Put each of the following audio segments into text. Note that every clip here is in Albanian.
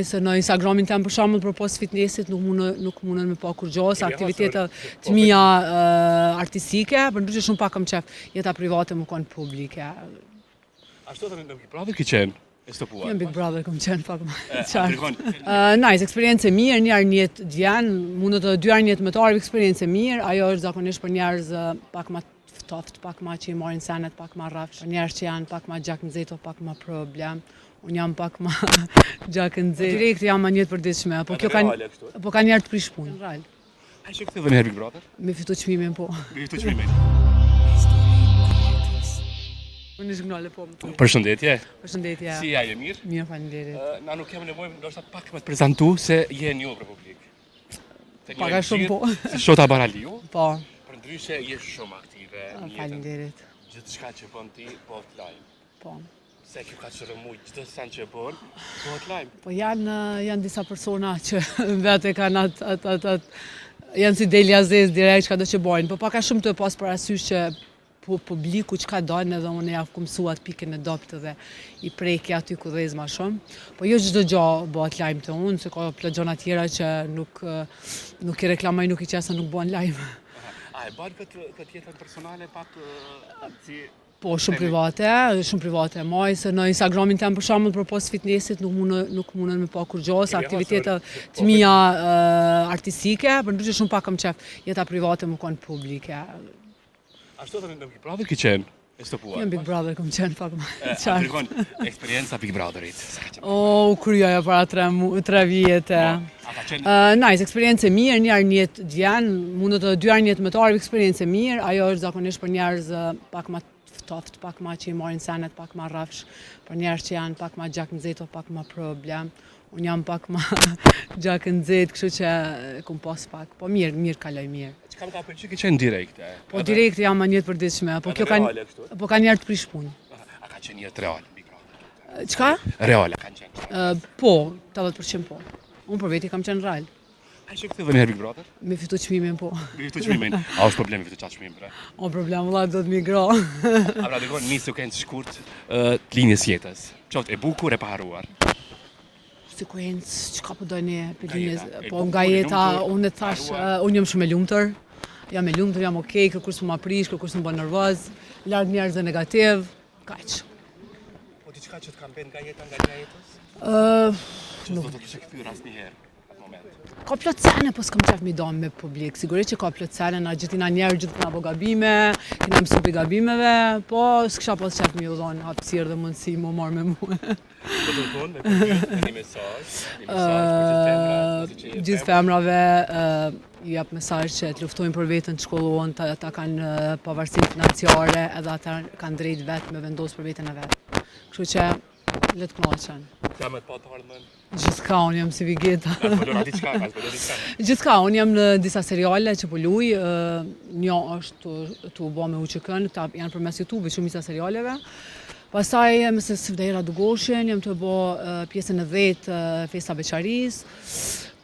Se në Instagramin tem për shembull përpos fitnessit nuk mundën me pa kur gjos aktivitete të mia artistike, përndryshe shumë pak kam qef jeta private më kon publike. Ashtu edhe në Big Brother ki qenë? Në Big Brother kam qenë pak më qartë. Nice, eksperiencë mirë, një herë në jetë vjen, mundet edhe 2 herë në jetë më të ardhur eksperiencë mirë, ajo është zakonisht për njerëz pak më ftoft, pak më që i marrin senet, pak më rrafsh, për njerëz që janë pak më gjak nxehtë, pak më problem. Unë jam pak më gjakë nxehtë. Direkt jam në jetë përditshme, po kjo ka njerë të prish punë. A që ktheve në herë Big Brother? Me fitu çmimin po. Me fitu çmimin. Unë zgjnale po. Përshëndetje. Përshëndetje. Si je mirë? Mirë, faleminderit. Na nuk kemi nevojë ndoshta pak më të prezantu se je një për publik. Pak a shumë po. Si Shota Baraliu? Po. Përndryshe je shumë aktive në jetën. Faleminderit. Gjithçka që bën ti bëhet lajm. Po. Se kjo ka shërëmuj çdo sen që bën, bëhet lajm. Po janë disa persona që vetë kanë atë janë si Delia Zez direkt çka do që bojnë, po pak a shumë të pas parasysh që publiku çka don edhe unë ja ku mësuat pikën e doptë dhe i preki aty ku dhez më shumë. Po jo çdo gjë bëhet lajm te unë, se ka plot gjëra tjera që nuk i reklamoj, nuk i qesa, nuk bën lajm. A e bën këtë jetën personale pak si Po, shumë private. Maj se në Instagramin tem për shembull përpos fitnessit nuk mundën me pa kur gjos aktivitete të mia artistike, përndryshe shumë pak kam qef jeta private më kon publike. Ashtu edhe në Big Brother ki qenë? Në Big Brother kam qenë pak më qartë. Eksperienca Big Brotherit. Kryoj para 3 vjete. Nice, eksperiencë mirë, një herë në jetë vjen, mundet edhe 2 herë në jetë më të ardhur eksperiencë mirë, ajo është zakonisht për njerëz pak më ftoft, pak më që i marrin senet, pak më rrafsh, për njerëz që janë pak më gjak nxehtë, pak më problem. Unë jam pak më gjakë nxehtë, kështu që kum pas pak. Po mirë kaloj mirë. Çka më ka pëlqyer që qenë direkte? Po direkt jam në jetë përditshme, po kjo ka njerë të prish punë. A ka qenë jetë real Big Brother? Çka? Reale kanë qenë. Po, 80% po. Unë për veti kam qenë real. A që ktheve në herë Big Brother? Me fitu çmimin po. Me fitu çmimin. A është problemi fitu qatë çmimin bre? O problem, vëlla do të migro. A pra dikon nisu kënë shkurt të linjës jetës. Qoftë e bukur e paharuar. Sekuencë, çka po doni për linjës, po nga jeta unë thash, unë jam shumë e lumtur. Jam e lumtur, jam okay, kërkush më prish, kërkush më bën nervoz, larg njerëzve negativ, kaq. Po diçka që të kam bën nga jeta nga jetës? Nuk do të kishe kthyer asnjëherë atë moment. Ka plot sene, po s'kam qef mi dom me publik. Sigurisht që ka plot sene, na gjithina njerë gjithë këna bo gabime, kena mësu për gabimeve, po s'kisha pas qef mi u dhonë hapësirë dhe mundësi mu marrë me mua. Po të thonë me përgjith një mesazh për gjithë femrave, jep mesazh që të luftojnë për vetën, të shkollohen, ta kanë pavarësinë financiare, edhe ata kanë drejt vetë me vendosë për vetën e vetë. Kështu që le të kënaqen. Sa më të pa të ardhmen? Gjithka, unë jam si Vigeta. Diçka. Gjithka, unë jam në disa seriale që po luj, një është të u bo me UQK-n, këta janë përmes YouTube, shumica serialeve. Pastaj, mëse Svdera Dugoshin, jam të bo pjesën e 10 Festa Beqaris.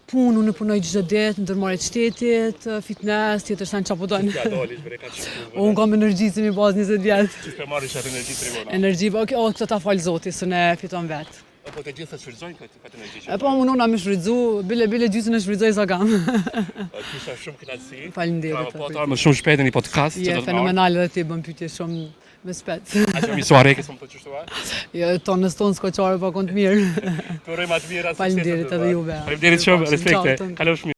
Punë, unë punoj gjithë ditë, ndërmarrje të shtetit, fitness, tjetër sen çapo don. Unë kam energji si mi bazë 20 vjet. Ti të marrësh atë energji tribuna. Energji, këtë ta fal Zoti, se ne fiton vet. Po të gjithë të shfrytëzojnë këtë energji. Po unë më shfrytëzu, bile gjysën e shfrytëzoj sa kam. Kisha shumë kënaqësi. Faleminderit. Po të armë shumë shpejt në një podcast. Je fenomenal edhe ti bën pyetje shumë me spet. A që misuar e kësë më të qështuar? Jo, tonës tonë s'ko qarë, po konë të mirë. Të urojmë atë mirë. Faleminderit edhe juve. Faleminderit shumë, respekte. Kalofsh mirë.